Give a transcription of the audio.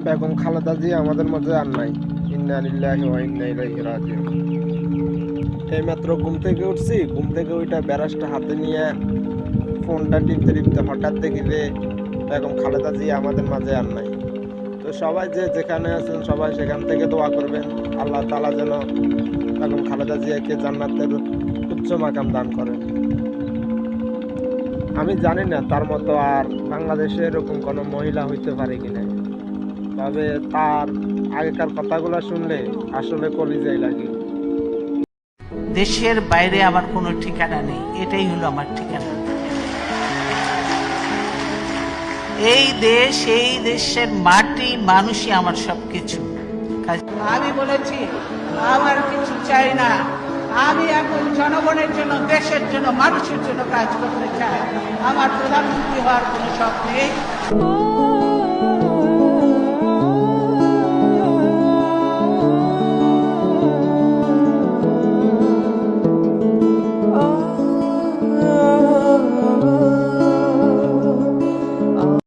বেগম খালেদা জিয়া আমাদের মাঝে আর নাই। ইন্না লিল্লাহি ওয়া ইন্না ইলাইহি রাজিউন। এইমাত্র ঘুম থেকে উঠছি, ঘুম থেকে ওইটা ব্যারাসটা হাতে নিয়ে ফোনটা টিপতে টিপতে হঠাৎ দেখি যে বেগম খালেদা জিয়া আমাদের মাঝে আর নাই। তো সবাই যে যেখানে আছেন সবাই সেখান থেকে দোয়া করবেন, আল্লাহ তাআলা যেন বেগম খালেদা জিয়াকে জান্নাতের উচ্চ মাকাম দান করেন। আমি জানি না তার মতো আর বাংলাদেশে এরকম কোনো মহিলা হইতে পারে কিনা, তবে তার আগেকার কথাগুলো শুনলে আসলে কলিজায় লাগে। দেশের বাইরে আমার কোনো ঠিকানা নেই, এটাই হলো আমার ঠিকানা। এই দেশ, এই দেশের মাটি মানুষই আমার সবকিছু। আমি বলেছি আমার কিছু চাই না, আমি এখন জনগণের জন্য, দেশের জন্য, মানুষের জন্য কাজ করতে চাই। আমার প্রধানমন্ত্রী হওয়ার কোনো শখ নেই।